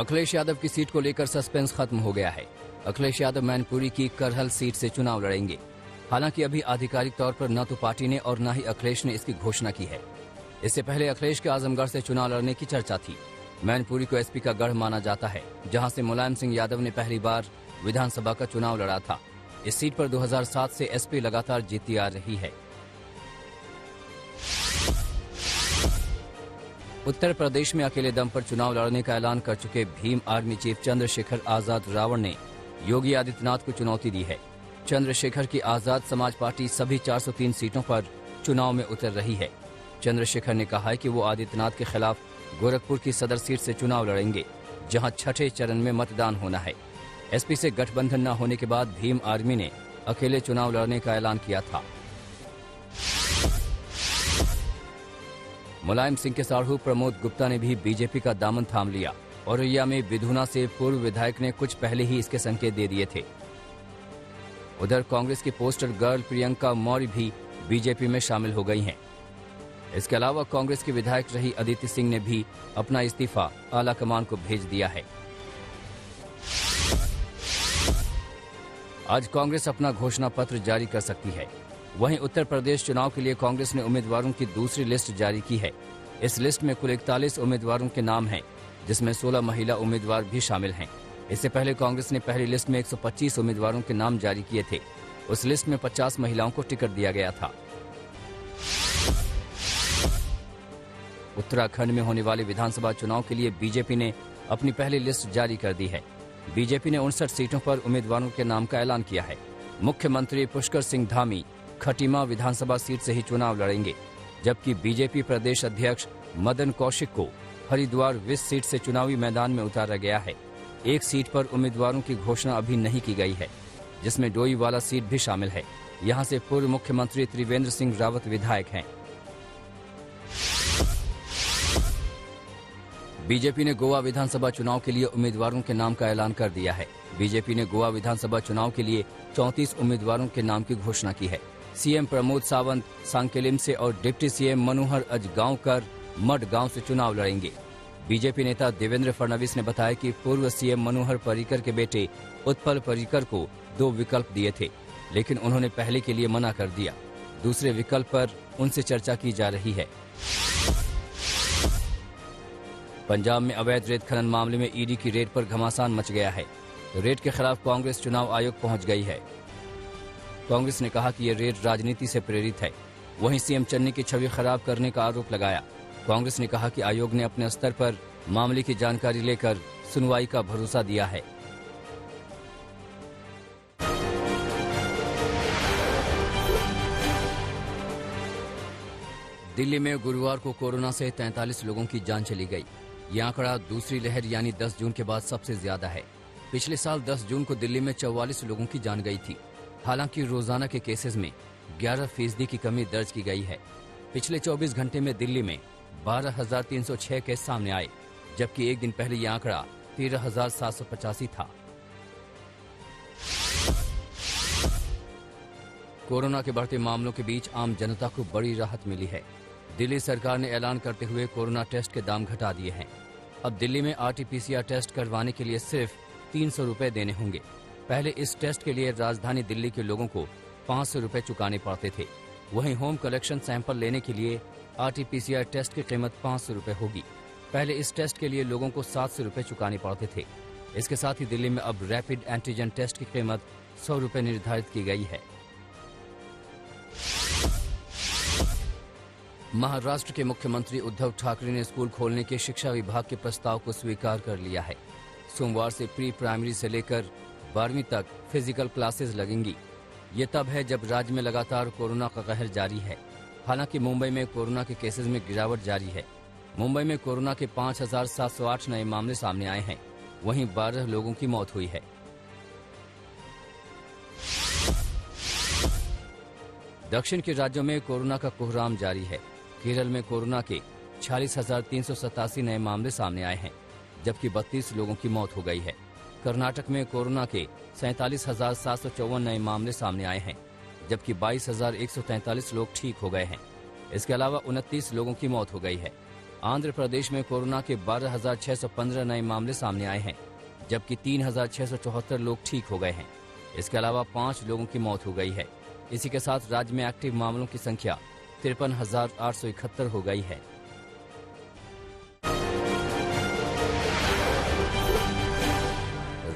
अखिलेश यादव की सीट को लेकर सस्पेंस खत्म हो गया है। अखिलेश यादव मैनपुरी की करहल सीट से चुनाव लड़ेंगे। हालांकि अभी आधिकारिक तौर पर न तो पार्टी ने और न ही अखिलेश ने इसकी घोषणा की है। इससे पहले अखिलेश के आजमगढ़ से चुनाव लड़ने की चर्चा थी। मैनपुरी को एसपी का गढ़ माना जाता है, जहां से मुलायम सिंह यादव ने पहली बार विधानसभा का चुनाव लड़ा था। इस सीट पर 2007 से एसपी लगातार जीतती आ रही है। उत्तर प्रदेश में अकेले दम पर चुनाव लड़ने का ऐलान कर चुके भीम आर्मी चीफ चंद्रशेखर आजाद रावण ने योगी आदित्यनाथ को चुनौती दी है। चंद्रशेखर की आजाद समाज पार्टी सभी 403 सीटों पर चुनाव में उतर रही है। चंद्रशेखर ने कहा है कि वो आदित्यनाथ के खिलाफ गोरखपुर की सदर सीट से चुनाव लड़ेंगे, जहां छठे चरण में मतदान होना है। एसपी से गठबंधन न होने के बाद भीम आर्मी ने अकेले चुनाव लड़ने का ऐलान किया था। मुलायम सिंह के साढ़ू प्रमोद गुप्ता ने भी बीजेपी का दामन थाम लिया। औरैया में विधुना से पूर्व विधायक ने कुछ पहले ही इसके संकेत दे दिए थे। उधर कांग्रेस की पोस्टर गर्ल प्रियंका मौर्य भी बीजेपी में शामिल हो गई हैं। इसके अलावा कांग्रेस की विधायक रही अदिति सिंह ने भी अपना इस्तीफा आला कमान को भेज दिया है। आज कांग्रेस अपना घोषणा पत्र जारी कर सकती है। वहीं उत्तर प्रदेश चुनाव के लिए कांग्रेस ने उम्मीदवारों की दूसरी लिस्ट जारी की है। इस लिस्ट में कुल 41 उम्मीदवारों के नाम हैं, जिसमें 16 महिला उम्मीदवार भी शामिल हैं। इससे पहले कांग्रेस ने पहली लिस्ट में 125 उम्मीदवारों के नाम जारी किए थे। उस लिस्ट में 50 महिलाओं को टिकट दिया गया था। उत्तराखंड में होने वाले विधानसभा चुनाव के लिए बीजेपी ने अपनी पहली लिस्ट जारी कर दी है। बीजेपी ने 59 सीटों पर उम्मीदवारों के नाम का ऐलान किया है। मुख्यमंत्री पुष्कर सिंह धामी खटीमा विधानसभा सीट से ही चुनाव लड़ेंगे, जबकि बीजेपी प्रदेश अध्यक्ष मदन कौशिक को हरिद्वार विस सीट से चुनावी मैदान में उतारा गया है। एक सीट पर उम्मीदवारों की घोषणा अभी नहीं की गई है, जिसमें डोईवाला सीट भी शामिल है। यहां से पूर्व मुख्यमंत्री त्रिवेंद्र सिंह रावत विधायक हैं। बीजेपी ने गोवा विधानसभा चुनाव के लिए उम्मीदवारों के नाम का ऐलान कर दिया है। बीजेपी ने गोवा विधानसभा चुनाव के लिए 34 उम्मीदवारों के नाम की घोषणा की है। सीएम प्रमोद सावंत सांकेलिम से और डिप्टी सीएम मनोहर अजगांवकर मडगांव से चुनाव लड़ेंगे। बीजेपी नेता देवेंद्र फडणवीस ने बताया कि पूर्व सीएम मनोहर पर्रिकर के बेटे उत्पल पर्रिकर को 2 विकल्प दिए थे, लेकिन उन्होंने पहले के लिए मना कर दिया। दूसरे विकल्प पर उनसे चर्चा की जा रही है। पंजाब में अवैध रेत खनन मामले में ईडी की रेड पर घमासान मच गया है। रेड के खिलाफ कांग्रेस चुनाव आयोग पहुंच गई है। कांग्रेस ने कहा कि यह रेड राजनीति से प्रेरित है। वहीं सीएम चन्नी की छवि खराब करने का आरोप लगाया। कांग्रेस ने कहा कि आयोग ने अपने स्तर पर मामले की जानकारी लेकर सुनवाई का भरोसा दिया है। दिल्ली में गुरुवार को कोरोना से 43 लोगों की जान चली गई। यह आंकड़ा दूसरी लहर यानी 10 जून के बाद सबसे ज्यादा है। पिछले साल 10 जून को दिल्ली में 44 लोगों की जान गई थी। हालांकि रोजाना के केसेस में 11% की कमी दर्ज की गई है। पिछले 24 घंटे में दिल्ली में 12,306 केस सामने आए, जबकि एक दिन पहले यह आंकड़ा 13,785 था। कोरोना के बढ़ते मामलों के बीच आम जनता को बड़ी राहत मिली है। दिल्ली सरकार ने ऐलान करते हुए कोरोना टेस्ट के दाम घटा दिए हैं। अब दिल्ली में RT-PCR टेस्ट करवाने के लिए सिर्फ 300 रुपए देने होंगे। पहले इस टेस्ट के लिए राजधानी दिल्ली के लोगों को 500 रुपए चुकाने पड़ते थे। वहीं होम कलेक्शन सैंपल लेने के लिए RT-PCR टेस्ट की कीमत 500 रुपए होगी। पहले इस टेस्ट के लिए लोगों को 700 रुपए चुकाने पड़ते थे। इसके साथ ही दिल्ली में अब रैपिड एंटीजन टेस्ट की कीमत 100 रुपए निर्धारित की गई है। महाराष्ट्र के मुख्यमंत्री उद्धव ठाकरे ने स्कूल खोलने के शिक्षा विभाग के प्रस्ताव को स्वीकार कर लिया है। सोमवार से प्री प्राइमरी से लेकर 12वीं तक फिजिकल क्लासेस लगेंगी। ये तब है जब राज्य में लगातार कोरोना का कहर जारी है। हालांकि मुंबई में कोरोना के केसेस में गिरावट जारी है। मुंबई में कोरोना के 5,708 नए मामले सामने आए हैं। वहीं 12 लोगों की मौत हुई है। दक्षिण के राज्यों में कोरोना का कोहराम जारी है। केरल में कोरोना के 46,387 नए मामले सामने आए हैं, जबकि 32 लोगों की मौत हो गई है। कर्नाटक में कोरोना के 47,754 नए मामले सामने आए हैं, जबकि 22,143 लोग ठीक हो गए हैं। इसके अलावा 29 लोगों की मौत हो गई है। आंध्र प्रदेश में कोरोना के 12,615 नए मामले सामने आए हैं, जबकि 3,674 लोग ठीक हो गए हैं। इसके अलावा 5 लोगों की मौत हो गई है। इसी के साथ राज्य में एक्टिव मामलों की संख्या 53,871 हो गई है।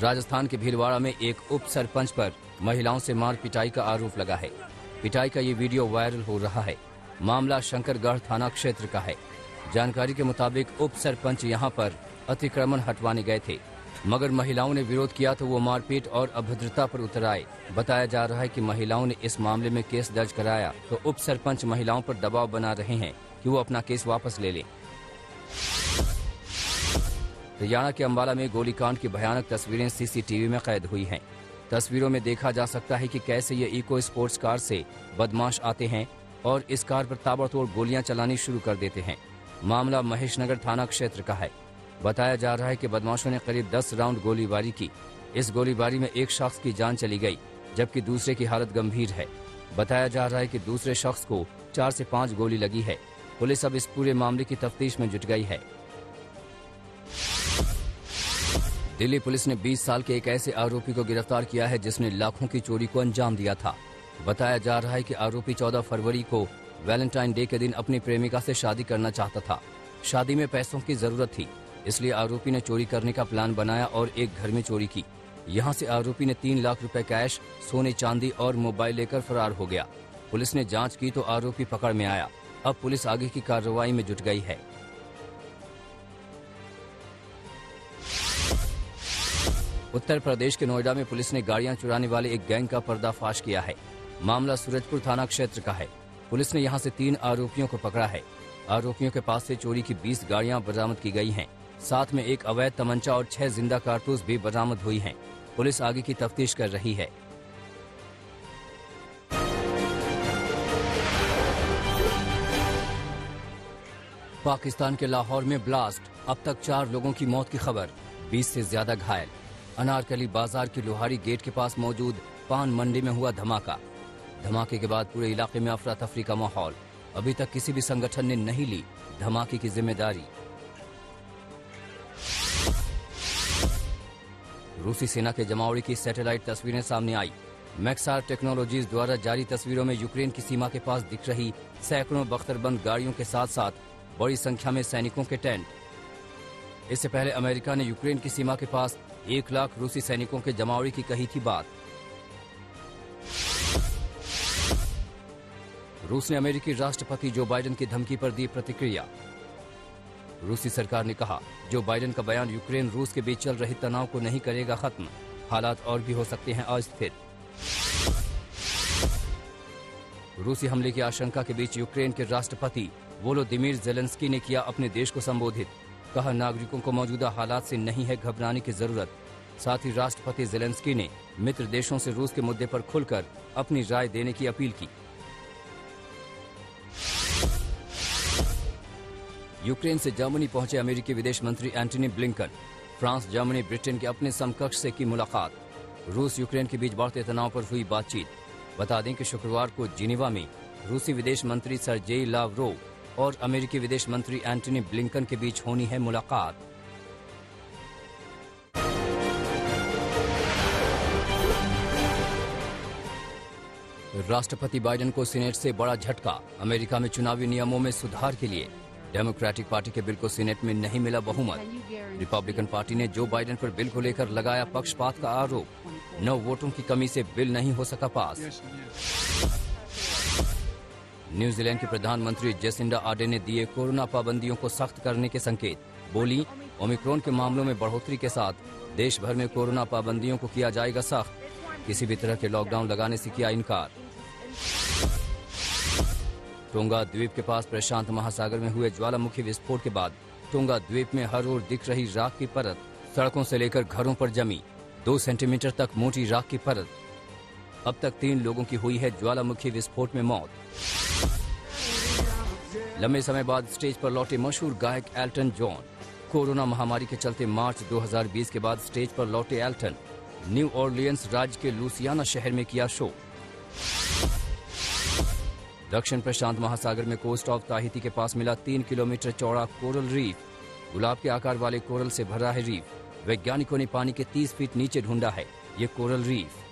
राजस्थान के भीलवाड़ा में एक उप सरपंच पर महिलाओं से मार पिटाई का आरोप लगा है। पिटाई का ये वीडियो वायरल हो रहा है। मामला शंकरगढ़ थाना क्षेत्र का है। जानकारी के मुताबिक उप सरपंच यहां पर अतिक्रमण हटवाने गए थे, मगर महिलाओं ने विरोध किया तो वो मारपीट और अभद्रता पर उतर आए। बताया जा रहा है कि महिलाओं ने इस मामले में केस दर्ज कराया तो उप सरपंच महिलाओं पर दबाव बना रहे हैं कि वो अपना केस वापस ले लें। हरियाणा के अंबाला में गोलीकांड की भयानक तस्वीरें सीसीटीवी में कैद हुई हैं। तस्वीरों में देखा जा सकता है कि कैसे ये इको स्पोर्ट्स कार से बदमाश आते हैं और इस कार पर ताबड़तोड़ गोलियां चलानी शुरू कर देते हैं। मामला महेशनगर थाना क्षेत्र का है। बताया जा रहा है कि बदमाशों ने करीब 10 राउंड गोलीबारी की। इस गोलीबारी में एक शख्स की जान चली गई, जबकि दूसरे की हालत गंभीर है। बताया जा रहा है कि दूसरे शख्स को 4 से 5 गोली लगी है। पुलिस अब इस पूरे मामले की तफ्तीश में जुट गई है। दिल्ली पुलिस ने 20 साल के एक ऐसे आरोपी को गिरफ्तार किया है जिसने लाखों की चोरी को अंजाम दिया था। बताया जा रहा है कि आरोपी 14 फरवरी को वैलेंटाइन डे के दिन अपनी प्रेमिका से शादी करना चाहता था। शादी में पैसों की जरूरत थी, इसलिए आरोपी ने चोरी करने का प्लान बनाया और एक घर में चोरी की। यहां से आरोपी ने 3 लाख रुपए कैश, सोने चांदी और मोबाइल लेकर फरार हो गया। पुलिस ने जांच की तो आरोपी पकड़ में आया। अब पुलिस आगे की कार्रवाई में जुट गई है। उत्तर प्रदेश के नोएडा में पुलिस ने गाड़ियां चुराने वाले एक गैंग का पर्दाफाश किया है। मामला सूरजपुर थाना क्षेत्र का है। पुलिस ने यहां से 3 आरोपियों को पकड़ा है। आरोपियों के पास से चोरी की 20 गाड़ियां बरामद की गई हैं। साथ में एक अवैध तमंचा और 6 जिंदा कारतूस भी बरामद हुई हैं। पुलिस आगे की तफ्तीश कर रही है। पाकिस्तान के लाहौर में ब्लास्ट, अब तक 4 लोगों की मौत की खबर, 20 से ज्यादा घायल। अनारकली बाजार की लोहारी गेट के पास मौजूद पान मंडी में हुआ धमाका। धमाके के बाद पूरे इलाके में अफरा तफरी का माहौल। अभी तक किसी भी संगठन ने नहीं ली धमाके की जिम्मेदारी। रूसी सेना के जमावड़े की सैटेलाइट तस्वीरें सामने आई। मैक्सार टेक्नोलॉजीज द्वारा जारी तस्वीरों में यूक्रेन की सीमा के पास दिख रही सैकड़ों बख्तरबंद गाड़ियों के साथ साथ बड़ी संख्या में सैनिकों के टेंट। इससे पहले अमेरिका ने यूक्रेन की सीमा के पास 1 लाख रूसी सैनिकों के जमावड़े की कही थी बात। रूस ने अमेरिकी राष्ट्रपति जो बाइडेन की धमकी पर दी प्रतिक्रिया। रूसी सरकार ने कहा, जो बाइडेन का बयान यूक्रेन रूस के बीच चल रहे तनाव को नहीं करेगा खत्म। हालात और भी हो सकते हैं अस्थिर। रूसी हमले की आशंका के बीच यूक्रेन के राष्ट्रपति वोलोदिमीर ज़ेलेंस्की ने किया अपने देश को संबोधित। कहा, नागरिकों को मौजूदा हालात से नहीं है घबराने की जरूरत। साथ ही राष्ट्रपति ज़ेलेंस्की ने मित्र देशों से रूस के मुद्दे पर खुलकर अपनी राय देने की अपील की। यूक्रेन से जर्मनी पहुंचे अमेरिकी विदेश मंत्री Antony Blinken. France, Germany, Britain के अपने समकक्ष से की मुलाकात। रूस यूक्रेन के बीच बढ़ते तनाव पर हुई बातचीत। बता दें कि शुक्रवार को जिनेवा में रूसी विदेश मंत्री सर्जेई लावरोव और अमेरिकी विदेश मंत्री एंटनी ब्लिंकन के बीच होनी है मुलाकात। राष्ट्रपति बाइडेन को सीनेट से बड़ा झटका। अमेरिका में चुनावी नियमों में सुधार के लिए डेमोक्रेटिक पार्टी के बिल को सीनेट में नहीं मिला बहुमत। रिपब्लिकन पार्टी ने जो बाइडेन पर बिल को लेकर लगाया पक्षपात का आरोप। 9 वोटों की कमी से बिल नहीं हो सका पास। न्यूजीलैंड की प्रधानमंत्री जेसिंडा आर्डेन ने दिए कोरोना पाबंदियों को सख्त करने के संकेत। बोली, ओमिक्रॉन के मामलों में बढ़ोतरी के साथ देश भर में कोरोना पाबंदियों को किया जाएगा सख्त। किसी भी तरह के लॉकडाउन लगाने से किया इनकार। टोंगा द्वीप के पास प्रशांत महासागर में हुए ज्वालामुखी विस्फोट के बाद टोंगा द्वीप में हर ओर दिख रही राख की परत सड़कों से लेकर घरों पर जमी। 2 सेंटीमीटर तक मोटी राख की परत। अब तक 3 लोगों की हुई है ज्वालामुखी विस्फोट में मौत। लंबे समय बाद स्टेज पर लौटे मशहूर गायक एल्टन जॉन। कोरोना महामारी के चलते मार्च 2020 के बाद स्टेज पर लौटे एल्टन। न्यू ऑरलियंस राज्य के लुसियाना शहर में किया शो। दक्षिण प्रशांत महासागर में कोस्ट ऑफ ताहिती के पास मिला 3 किलोमीटर चौड़ा कोरल रीफ। गुलाब के आकार वाले कोरल से भरा है रीफ। वैज्ञानिकों ने पानी के 30 फीट नीचे ढूंढा है ये कोरल रीफ।